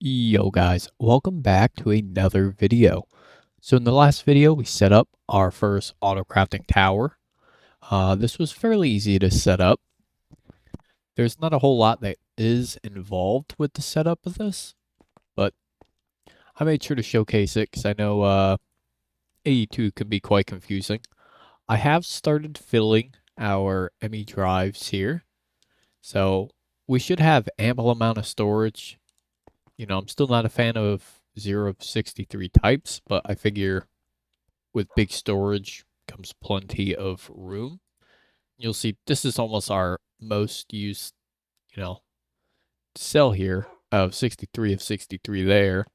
Yo guys, welcome back to another video. So in the last video, we set up our first auto crafting tower. This was fairly easy to set up. There's not a whole lot that is involved with the setup of this, but I made sure to showcase it because I know 82 can be quite confusing. I have started filling our ME drives here, so we should have ample amount of storage. I'm still not a fan of 0 of 63 types, but I figure with big storage comes plenty of room. You'll see this is almost our most used, you know, cell here of 63 of 63 there.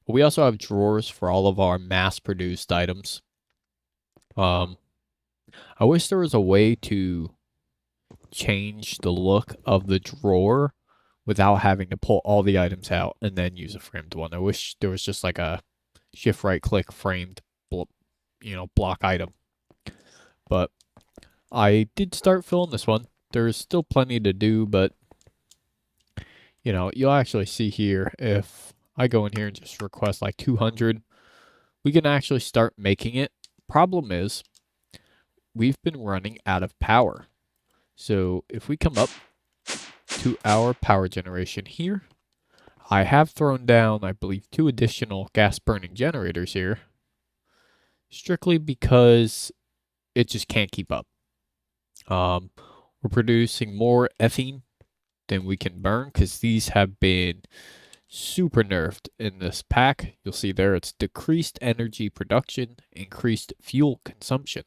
But we also have drawers for all of our mass-produced items. I wish there was a way to change the look of the drawer without having to pull all the items out and then use a framed one. I wish there was just like a shift right click framed block item. But I did start filling this one. There's still plenty to do, but you'll actually see here if I go in here and just request like 200, we can actually start making it. Problem is, we've been running out of power. So if we come up to our power generation here, I have thrown down, I believe, 2 additional gas burning generators here, strictly because it just can't keep up. We're producing more ethene than we can burn because these have been super nerfed in this pack. You'll see there it's decreased energy production, increased fuel consumption.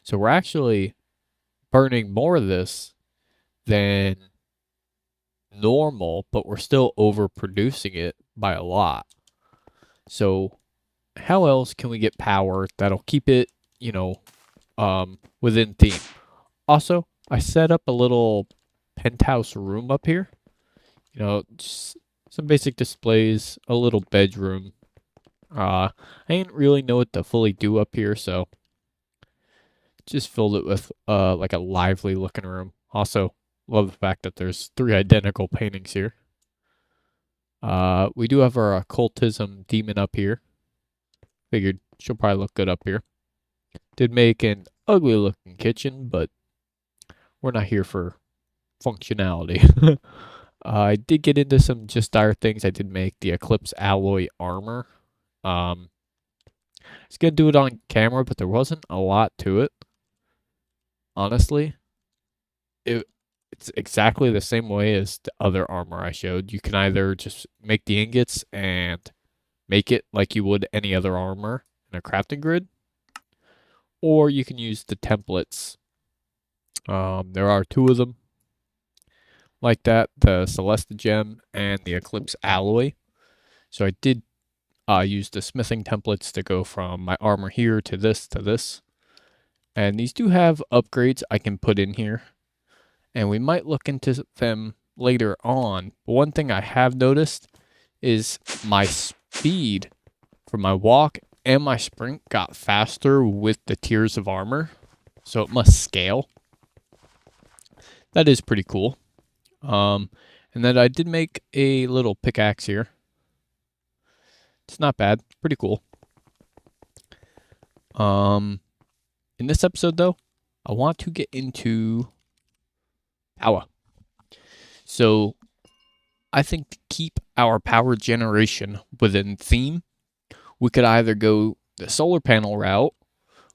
So we're actually burning more of this than normal, but we're still overproducing it by a lot. So how else can we get power that'll keep it, within theme? Also, I set up a little penthouse room up here. Just some basic displays, a little bedroom. I didn't really know what to fully do up here, so just filled it with like a lively looking room. Also, love the fact that there's 3 identical paintings here. We do have our occultism demon up here. Figured she'll probably look good up here. Did make an ugly looking kitchen, but we're not here for functionality. I did get into some just dire things. I did make the Eclipse alloy armor. I was going to do it on camera, but there wasn't a lot to it. Honestly, it's exactly the same way as the other armor I showed. You can either just make the ingots and make it like you would any other armor in a crafting grid, or you can use the templates. There are 2 of them like that, the Celeste Gem and the Eclipse Alloy. So I did use the smithing templates to go from my armor here to this. And these do have upgrades I can put in here. And we might look into them later on. But one thing I have noticed is my speed for my walk and my sprint got faster with the tiers of armor. So it must scale. That is pretty cool. And then I did make a little pickaxe here. It's not bad. Pretty cool. In this episode, though, I want to get into Powah. So I think to keep our power generation within theme, we could either go the solar panel route,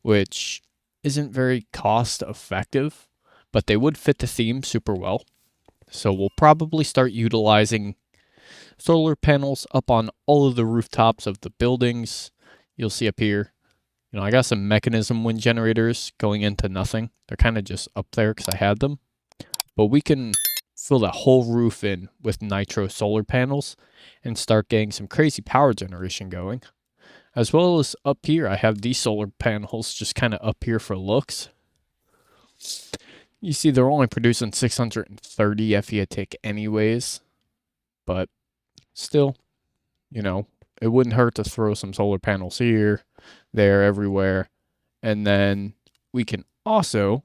which isn't very cost effective, but they would fit the theme super well. So we'll probably start utilizing solar panels up on all of the rooftops of the buildings. You'll see up here, I got some mechanism wind generators going into nothing. They're kind of just up there because I had them. But we can fill that whole roof in with nitro solar panels and start getting some crazy power generation going. As well as up here, I have these solar panels just kind of up here for looks. You see, they're only producing 630 FE a tick anyways. But still, it wouldn't hurt to throw some solar panels here, there, everywhere. And then we can also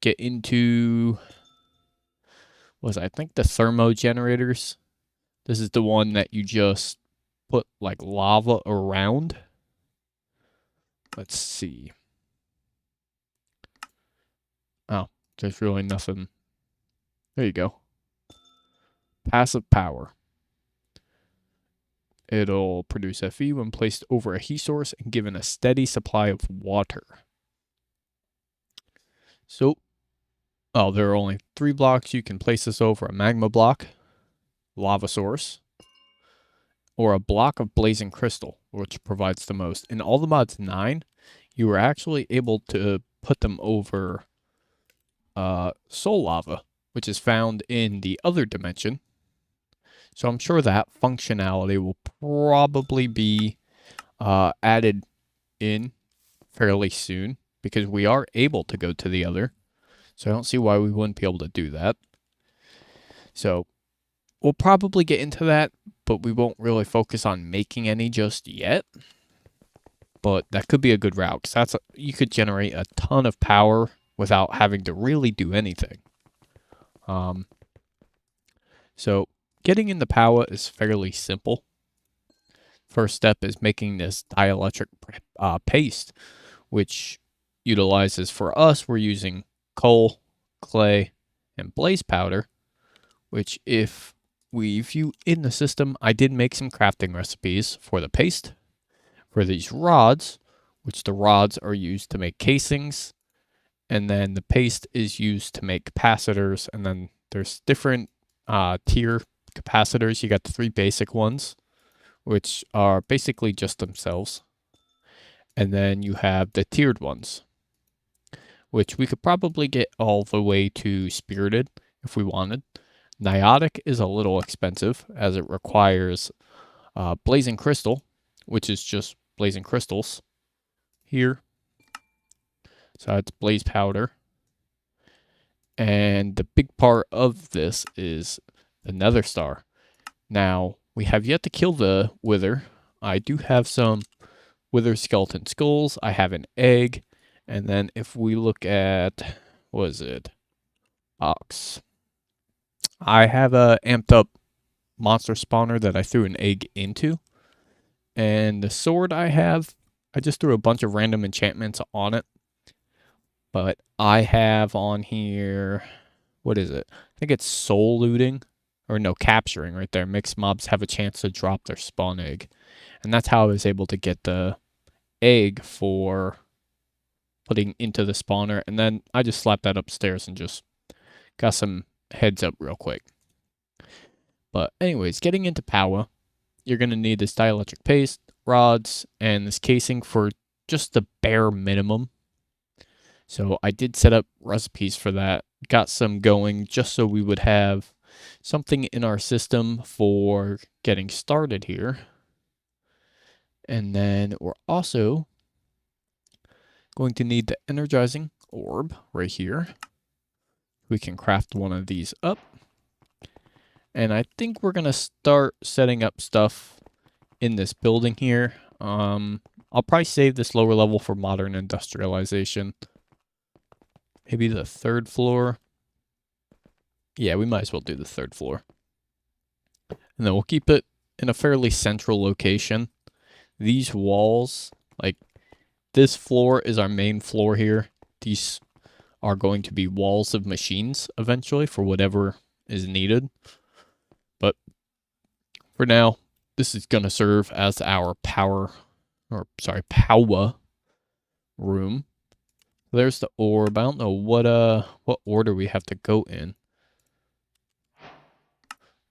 get into, I think the thermo generators. This is the one that you just put like lava around. Let's see. Oh, there's really nothing. There you go. Passive power. It'll produce Fe when placed over a heat source and given a steady supply of water. So, there are only 3 blocks. You can place this over a magma block, lava source, or a block of blazing crystal, which provides the most. In all the mods 9, you were actually able to put them over soul lava, which is found in the other dimension. So I'm sure that functionality will probably be added in fairly soon because we are able to go to the other. So I don't see why we wouldn't be able to do that. So we'll probably get into that, but we won't really focus on making any just yet. But that could be a good route because you could generate a ton of power without having to really do anything. So getting into Powah is fairly simple. First step is making this dielectric paste, which utilizes, for us, we're using coal, clay, and blaze powder, which if we view in the system, I did make some crafting recipes for the paste. For these rods, which the rods are used to make casings, and then the paste is used to make capacitors, and then there's different tier capacitors. You got the 3 basic ones, which are basically just themselves. And then you have the tiered ones, which we could probably get all the way to spirited if we wanted. Niotic is a little expensive as it requires blazing crystal, which is just blazing crystals here. So it's blaze powder. And the big part of this is the nether star. Now, we have yet to kill the wither. I do have some wither skeleton skulls. I have an egg. And then if we look at, what is it? Ox. I have a amped up monster spawner that I threw an egg into. And the sword I just threw a bunch of random enchantments on it. But I have on here, what is it? I think it's soul looting. Or no, capturing right there. Mixed mobs have a chance to drop their spawn egg. And that's how I was able to get the egg for putting into the spawner. And then I just slapped that upstairs and just got some heads up real quick. But anyways, getting into Powah, you're going to need this dielectric paste, rods, and this casing for just the bare minimum. So I did set up recipes for that. Got some going just so we would have something in our system for getting started here. And then we're also going to need the energizing orb right here. We can craft one of these up. And I think we're going to start setting up stuff in this building here. I'll probably save this lower level for modern industrialization. Maybe the 3rd floor. Yeah, we might as well do the 3rd floor. And then we'll keep it in a fairly central location. These walls, like this floor is our main floor here. These are going to be walls of machines eventually for whatever is needed. But for now, this is going to serve as our Powah room. There's the orb. I don't know what order we have to go in.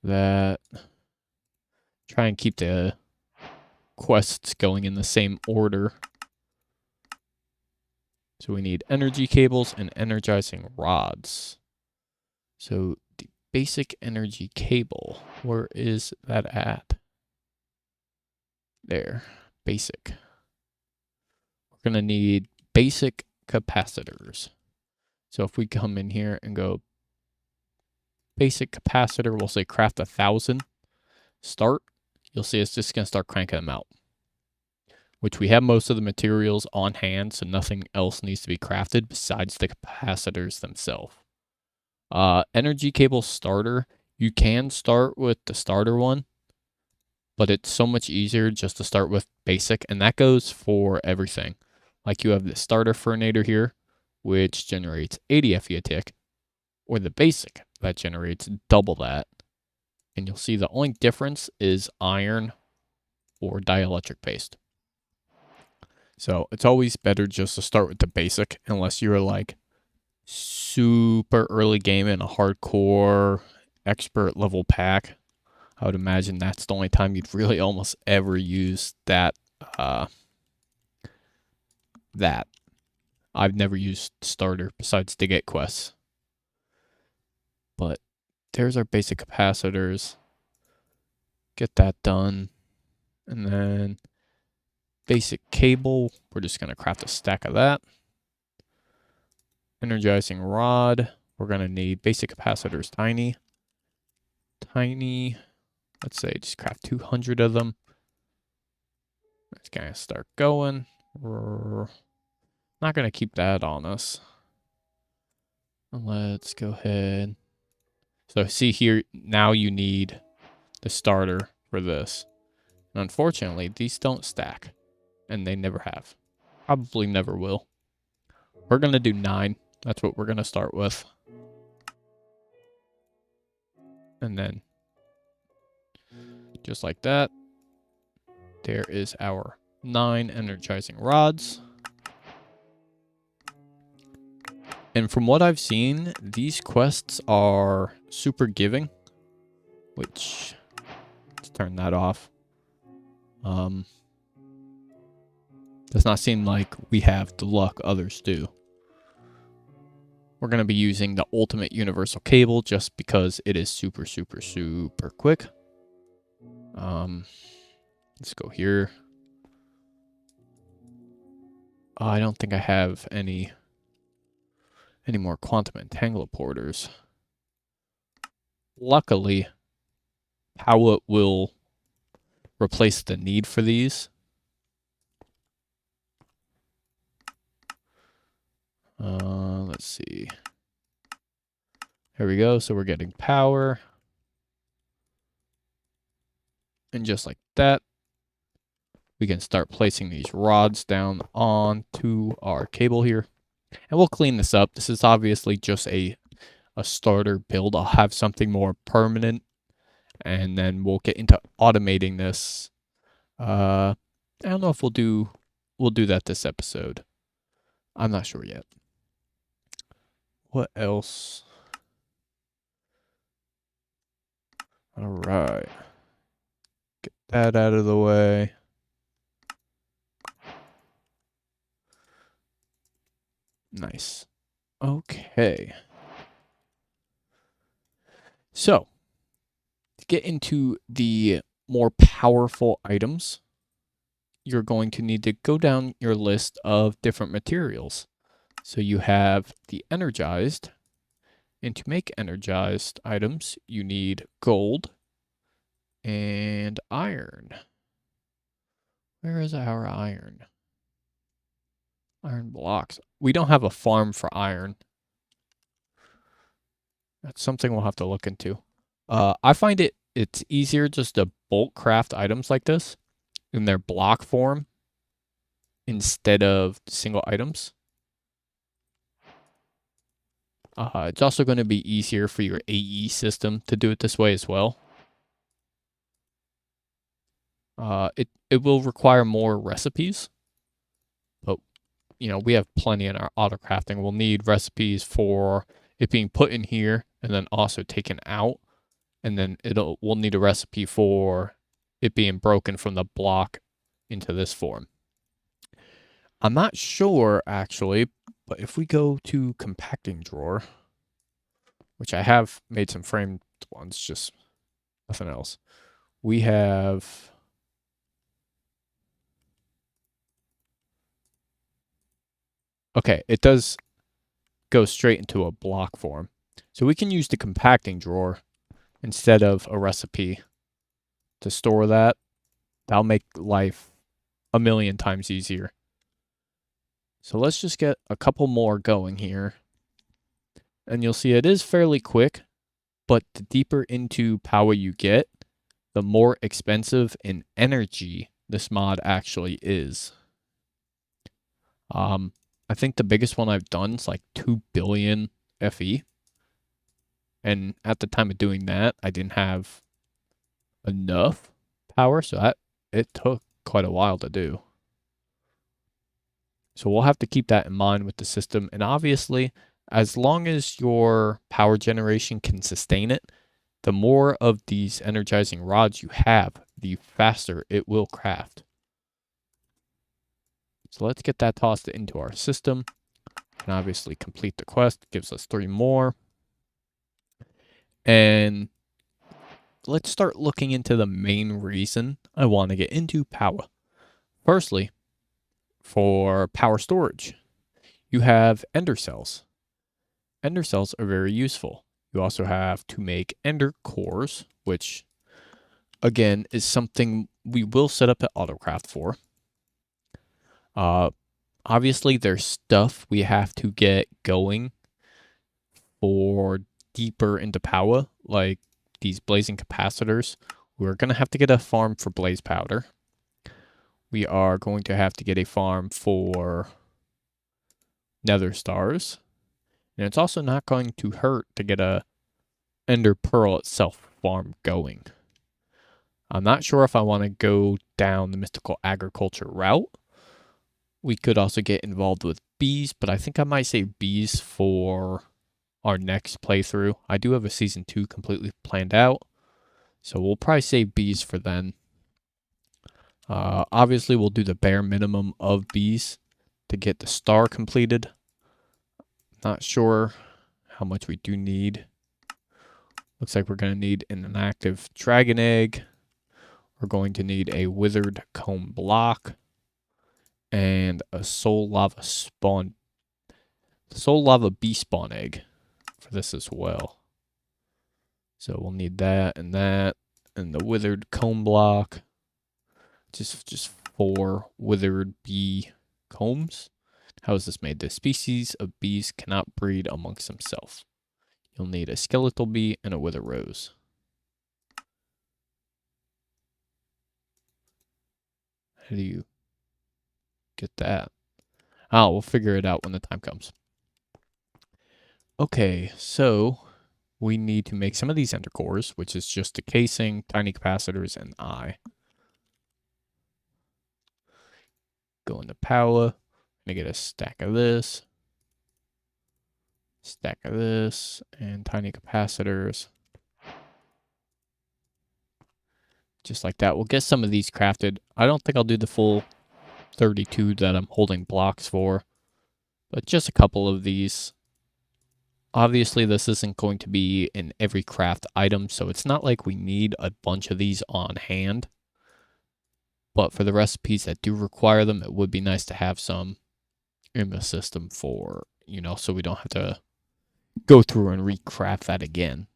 That try and keep the quests going in the same order. So we need energy cables and energizing rods. So the basic energy cable, where is that at? There, basic. We're going to need basic capacitors. So if we come in here and go basic capacitor, we'll say craft 1,000. Start. You'll see it's just going to start cranking them out. Which we have most of the materials on hand, so nothing else needs to be crafted besides the capacitors themselves. Energy cable starter. You can start with the starter one. but it's so much easier just to start with basic, and that goes for everything. Like you have the starter Furnator here, which generates 80 FE a tick, or the basic that generates double that. And you'll see the only difference is iron or dielectric paste. So it's always better just to start with the basic, unless you're like super early game in a hardcore expert level pack. I would imagine that's the only time you'd really almost ever use that. That I've never used starter besides to get quests. But there's our basic capacitors. Get that done. And then basic cable. We're just going to craft a stack of that. Energizing rod. We're going to need basic capacitors tiny. Let's say just craft 200 of them. Let's kind of start going. We're not going to keep that on us. Let's go ahead. So see here, now you need the starter for this. And unfortunately, these don't stack. And they never have. Probably never will. We're going to do 9. That's what we're going to start with. And then, just like that, there is our 9 energizing rods. And from what I've seen, these quests are super giving. Which, let's turn that off. Does not seem like we have the luck others do. We're going to be using the ultimate universal cable just because it is super, super, super quick. Let's go here. I don't think I have any more quantum entangler porters. Luckily, Powah will replace the need for these. Let's see. There we go. So we're getting power. And just like that, we can start placing these rods down onto our cable here. And we'll clean this up. This is obviously just a starter build. I'll have something more permanent. And then we'll get into automating this. I don't know if we'll do that this episode. I'm not sure yet. What else? All right. Get that out of the way. Nice. Okay. So, to get into the more powerful items, you're going to need to go down your list of different materials. So you have the energized, and to make energized items, you need gold and iron. Where is our iron? Iron blocks. We don't have a farm for iron. That's something we'll have to look into. I find it's easier just to bulk craft items like this in their block form instead of single items. It's also going to be easier for your AE system to do it this way as well. It will require more recipes, but you know, we have plenty in our auto crafting. We'll need recipes for it being put in here and then also taken out, and then we'll need a recipe for it being broken from the block into this form. I'm not sure actually, but if we go to compacting drawer, which I have made some framed ones, just nothing else. We have okay, it does go straight into a block form. So we can use the compacting drawer instead of a recipe to store that. That'll make life a million times easier. So let's just get a couple more going here. And you'll see it is fairly quick, but the deeper into Powah you get, the more expensive in energy this mod actually is. I think the biggest one I've done is like 2 billion FE. And at the time of doing that, I didn't have enough power, so it took quite a while to do. So we'll have to keep that in mind with the system. And obviously, as long as your power generation can sustain it, the more of these energizing rods you have, the faster it will craft. So let's get that tossed into our system. And obviously complete the quest. Gives us 3 more. And let's start looking into the main reason I want to get into Powah. Firstly, for power storage, you have ender cells. Ender cells are very useful. You also have to make ender cores, which again is something we will set up at Autocraft for. Obviously, there's stuff we have to get going for deeper into Powah, like these blazing capacitors. We're going to have to get a farm for blaze powder. We are going to have to get a farm for nether stars. And it's also not going to hurt to get a ender pearl itself farm going. I'm not sure if I want to go down the mystical agriculture route. We could also get involved with bees, but I think I might save bees for our next playthrough. I do have a season 2 completely planned out, so we'll probably save bees for then. Obviously, we'll do the bare minimum of bees to get the star completed. Not sure how much we do need. Looks like we're going to need an inactive dragon egg. We're going to need a withered comb block and a soul lava bee spawn egg for this as well. So we'll need that and the withered comb block. Just 4 withered bee combs. How is this made? The species of bees cannot breed amongst themselves. You'll need a skeletal bee and a wither rose. How do you get that? Oh, we'll figure it out when the time comes. Okay, so we need to make some of these ender cores, which is just a casing, tiny capacitors, and eye. Go into Powah. I'm gonna get a stack of this, and tiny capacitors. Just like that. We'll get some of these crafted. I don't think I'll do the full 32 that I'm holding blocks for, but just a couple of these. Obviously, this isn't going to be in every craft item, so it's not like we need a bunch of these on hand. But for the recipes that do require them, it would be nice to have some in the system for, so we don't have to go through and recraft that again.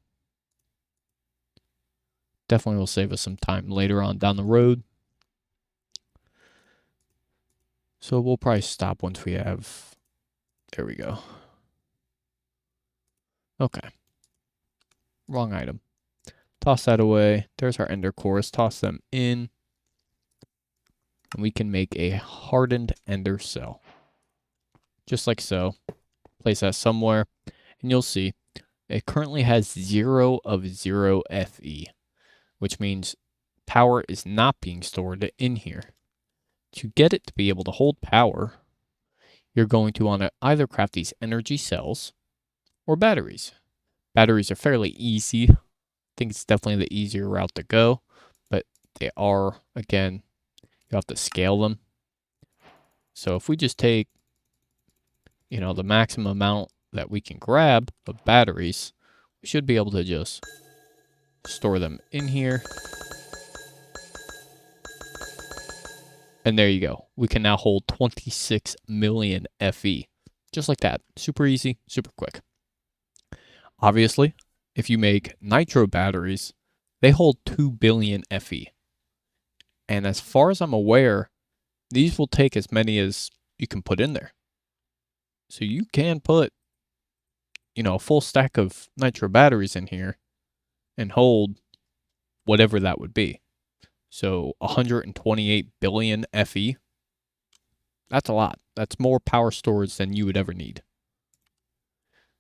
Definitely will save us some time later on down the road. So we'll probably stop once we have, there we go. Okay. Wrong item. Toss that away. There's our ender cores. Toss them in. And we can make a hardened ender cell. Just like so. Place that somewhere. And you'll see it currently has 0 of 0 FE. Which means power is not being stored in here. To get it to be able to hold power, you're going to want to either craft these energy cells or batteries. Batteries are fairly easy. I think it's definitely the easier route to go, but they are, again, you have to scale them. So if we just take, the maximum amount that we can grab of batteries, we should be able to just store them in here. And there you go. We can now hold 26 million FE. Just like that. Super easy, super quick. Obviously, if you make nitro batteries, they hold 2 billion FE. And as far as I'm aware, these will take as many as you can put in there. So you can put, a full stack of nitro batteries in here and hold whatever that would be. So 128 billion FE. That's a lot. That's more power storage than you would ever need.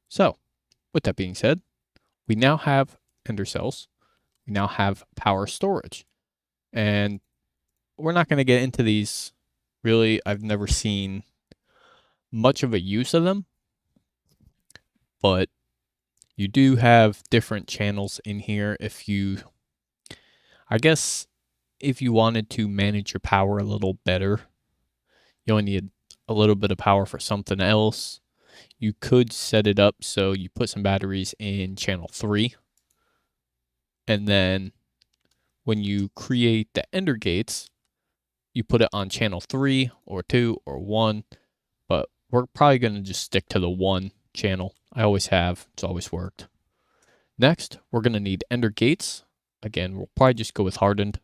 So, with that being said, we now have ender cells. We now have power storage. And we're not going to get into these. Really, I've never seen much of a use of them. But you do have different channels in here I guess if you wanted to manage your power a little better, you only need a little bit of power for something else. You could set it up so you put some batteries in channel 3. And then when you create the ender gates, you put it on channel 3 or 2 or 1. But we're probably going to just stick to the 1 channel. I always have. It's always worked. Next, we're going to need ender gates. Again, we'll probably just go with hardened.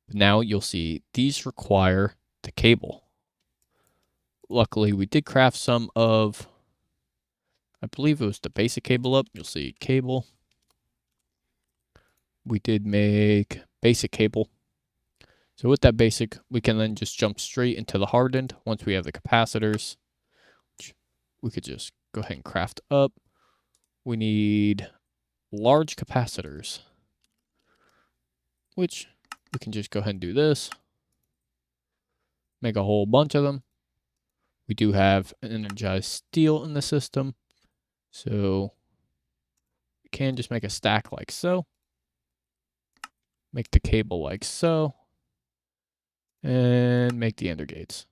But now you'll see these require the cable. Luckily, we did craft some of, I believe it was the basic cable up. You'll see cable. We did make basic cable. So with that basic, we can then just jump straight into the hardened once we have the capacitors. We could just go ahead and craft up. We need large capacitors, which we can just go ahead and do this. Make a whole bunch of them. We do have an energized steel in the system, so we can just make a stack like so. Make the cable like so. And make the ender gates.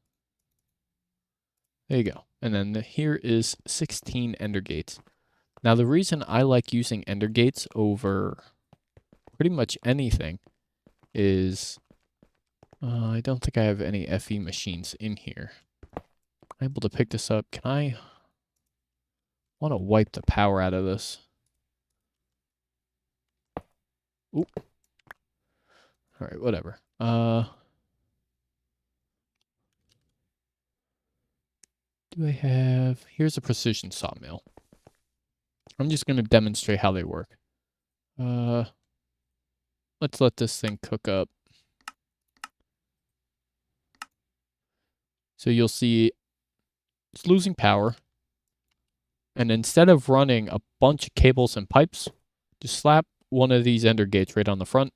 There you go. And then here is 16 ender gates. Now the reason I like using ender gates over pretty much anything is I don't think I have any FE machines in here. I'm able to pick this up. Can I want to wipe the power out of this? Oop. All right, whatever. Do I have... Here's a precision sawmill. I'm just going to demonstrate how they work. Let's let this thing cook up. So you'll see it's losing power. And instead of running a bunch of cables and pipes, just slap one of these ender gates right on the front,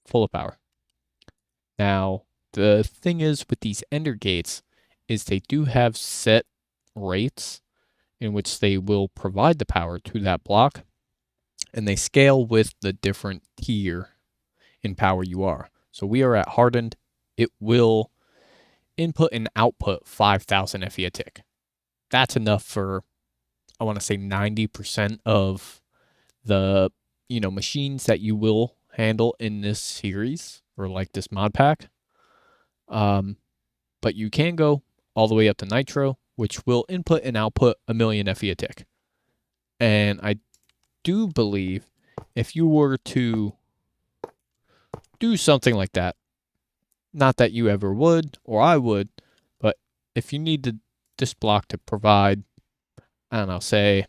full of power. Now, the thing is with these ender gates is they do have set rates in which they will provide the power to that block, and they scale with the different tier in power you are. So we are at hardened. It will input and output 5,000 FE a tick. That's enough for, I want to say 90% of the, machines that you will handle in this series or like this mod pack. But you can go all the way up to nitro, which will input and output 1,000,000 FE a tick. And I do believe if you were to do something like that, not that you ever would or I would, but if you needed this block to provide, I don't know, say,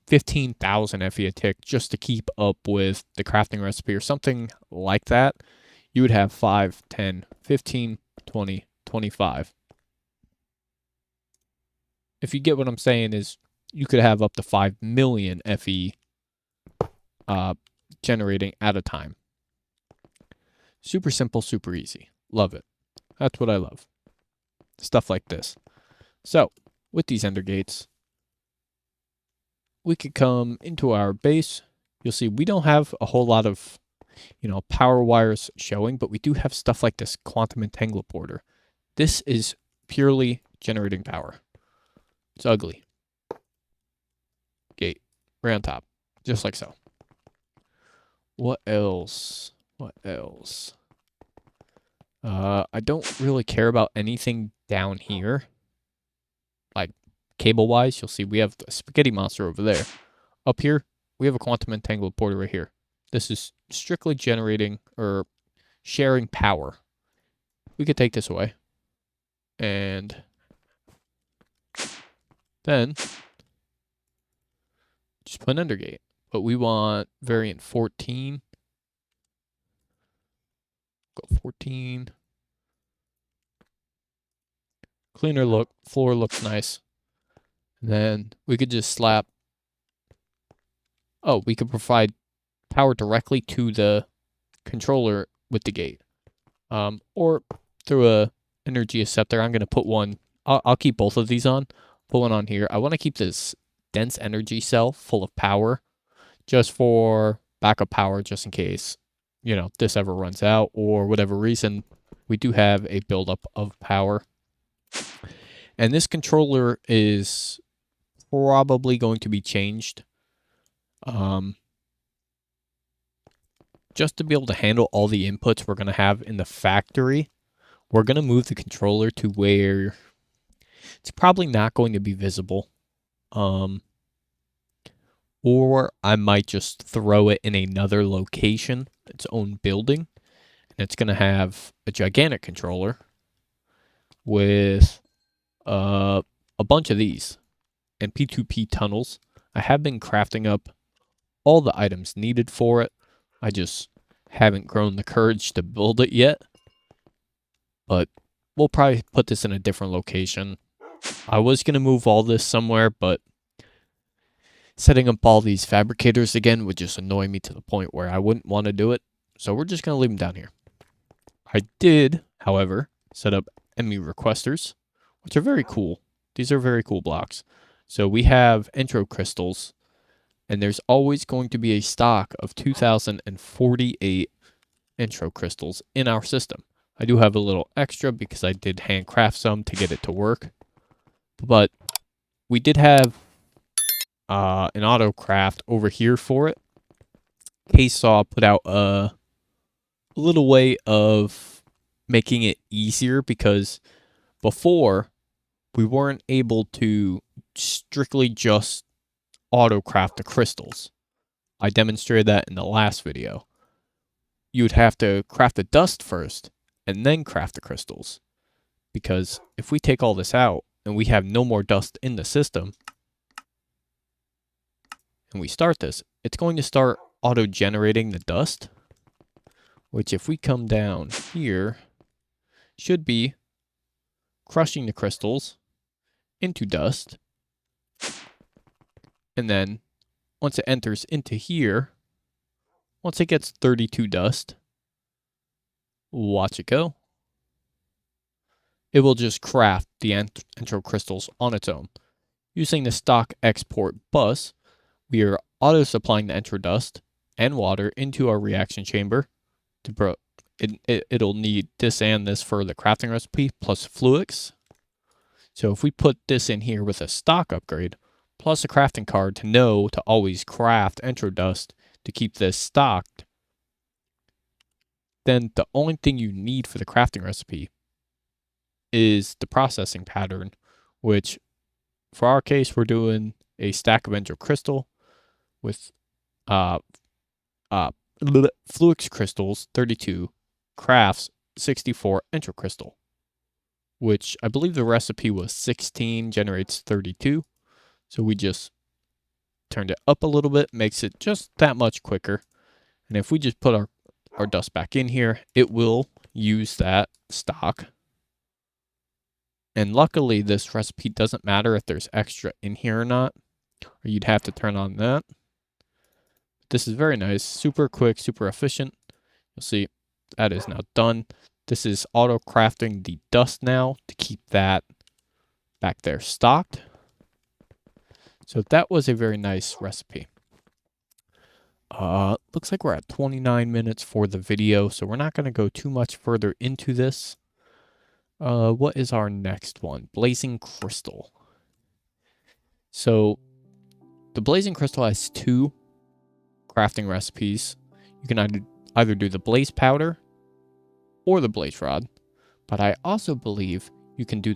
15,000 FE a tick just to keep up with the crafting recipe or something like that, you would have 5, 10, 15, 20, 25. If you get what I'm saying is you could have up to 5 million FE generating at a time. Super simple, super easy. Love it. That's what I love. Stuff like this. So, with these ender gates, we could come into our base. You'll see we don't have a whole lot of, power wires showing, but we do have stuff like this quantum entanglement border. This is purely generating power. It's ugly. Gate. Right on top. Just like so. What else? What else? I don't really care about anything down here. Like, cable-wise, you'll see we have a spaghetti monster over there. Up here, we have a quantum entanglement border right here. This is strictly generating or sharing power. We could take this away. And then just put an ender gate. But we want variant 14. 14. Cleaner look. Floor looks nice. And then we could just slap. Oh, we could provide power directly to the controller with the gate. Or through a energy acceptor. I'm going to put one. I'll keep both of these on. Put one on here. I want to keep this dense energy cell full of power just for backup power, just in case, this ever runs out or whatever reason. We do have a buildup of power. And this controller is probably going to be changed. Just to be able to handle all the inputs we're going to have in the factory, we're going to move the controller to where it's probably not going to be visible. Or I might just throw it in another location, its own building. And it's going to have a gigantic controller with a bunch of these and P2P tunnels. I have been crafting up all the items needed for it. I just haven't grown the courage to build it yet. But we'll probably put this in a different location. I was going to move all this somewhere, but setting up all these fabricators again would just annoy me to the point where I wouldn't want to do it. So we're just going to leave them down here. I did, however, set up enemy requesters, which are very cool. These are very cool blocks. So we have intro crystals, and there's always going to be a stock of 2,048 intro crystals in our system. I do have a little extra because I did handcraft some to get it to work. But we did have an auto craft over here for it. K-Saw put out a little way of making it easier because before we weren't able to strictly just auto craft the crystals. I demonstrated that in the last video. You would have to craft the dust first and then craft the crystals. Because if we take all this out and we have no more dust in the system and we start this, it's going to start auto-generating the dust, which if we come down here, should be crushing the crystals into dust. And then once it enters into here, once it gets 32 dust, watch it go. It will just craft the intro crystals on its own. Using the stock export bus, we are auto-supplying the intro dust and water into our reaction chamber. It'll need this and this for the crafting recipe, plus fluix. So if we put this in here with a stock upgrade, plus a crafting card to know to always craft intro dust to keep this stocked, then the only thing you need for the crafting recipe is the processing pattern, which for our case, we're doing a stack of intro crystal with fluix crystals, 32, crafts, 64 intro crystal, which I believe the recipe was 16, generates 32. So we just turned it up a little bit, makes it just that much quicker. And if we just put our dust back in here, it will use that stock. And luckily, this recipe doesn't matter if there's extra in here or not, or you'd have to turn on that. This is very nice, super quick, super efficient. You'll see that is now done. This is auto crafting the dust now to keep that back there stocked. So that was a very nice recipe. Looks like we're at 29 minutes for the video, so we're not going to go too much further into this. What is our next one? Blazing Crystal. So the Blazing Crystal has two crafting recipes. You can either do the Blaze Powder or the Blaze Rod, but I also believe you can do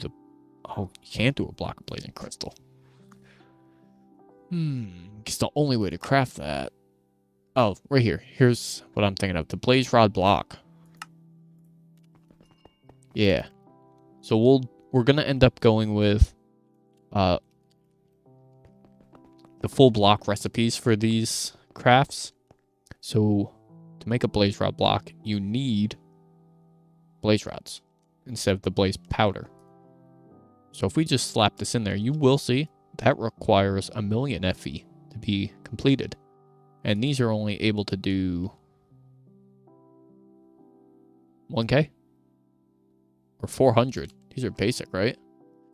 you can't do a block of Blazing Crystal. It's the only way to craft that. Oh, right here. Here's what I'm thinking of. The Blaze Rod block. Yeah. So we're gonna end up going with the full block recipes for these crafts. So to make a Blaze Rod block, you need blaze rods instead of the blaze powder. So if we just slap this in there, you will see that requires 1,000,000 FE to be completed. And these are only able to do 1K or 400. These are basic, right?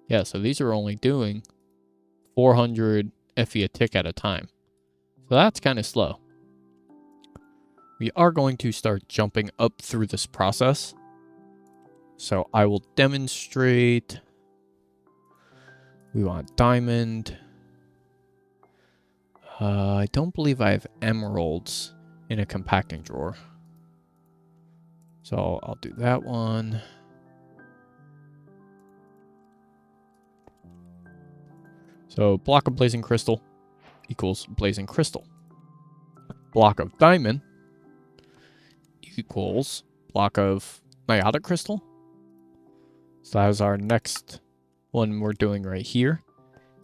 Yeah, so these are only doing 400 FE a tick at a time. So that's kind of slow. We are going to start jumping up through this process. So I will demonstrate. We want diamond. I don't believe I have emeralds in a compacting drawer. So I'll do that one. So block of blazing crystal equals blazing crystal. Block of diamond equals block of niotic crystal. So that is our next one we're doing right here.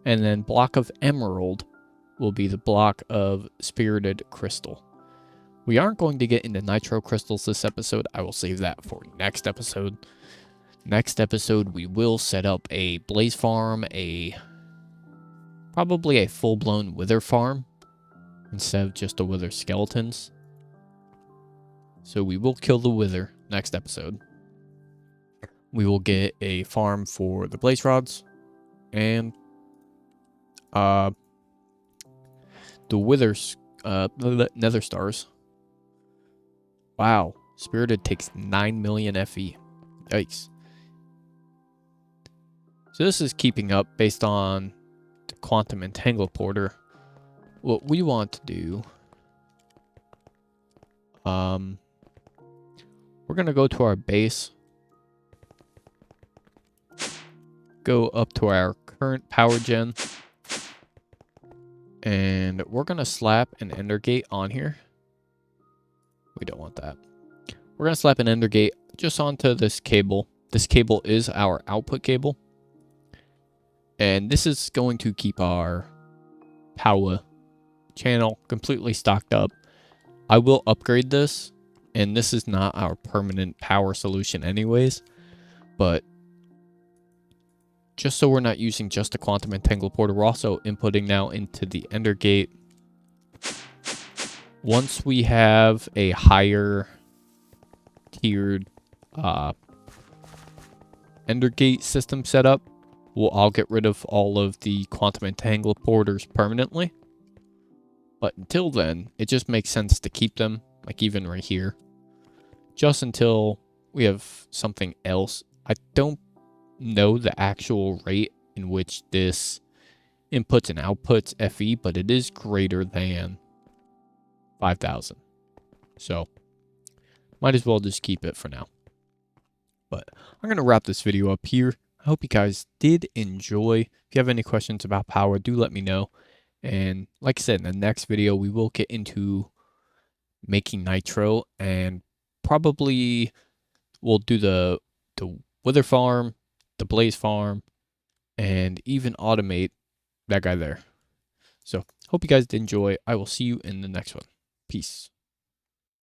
And then block of emerald will be the block of spirited crystal. We aren't going to get into nitro crystals this episode. I will save that for next episode. Next episode, we will set up a blaze farm, probably a full-blown wither farm instead of just the wither skeletons. So we will kill the wither next episode. We will get a farm for the blaze rods and the withers, nether stars. Wow, spirited takes 9,000,000 FE. Yikes. So this is keeping up based on the quantum entangle porter. What we want to do, we're gonna go to our base, go up to our current power gen, and we're gonna slap an ender gate on here. We don't want that. We're gonna slap an ender gate just onto this cable. This cable is our output cable. And this is going to keep our Powah channel completely stocked up. I will upgrade this, and this is not our permanent power solution anyways, but just so we're not using just the quantum entangle porter, we're also inputting now into the ender gate. Once we have a higher tiered ender gate system set up, I'll get rid of all of the quantum entangle porters permanently. But until then, it just makes sense to keep them, like even right here, just until we have something else. I don't know the actual rate in which this inputs and outputs FE, but it is greater than 5,000. So might as well just keep it for now. But I'm going to wrap this video up here. I hope you guys did enjoy. If you have any questions about Powah, do let me know. And like I said, in the next video, we will get into making nitro, and probably we'll do the wither farm, the blaze farm, and even automate that guy there. So hope you guys did enjoy. I will see you in the next one. Peace.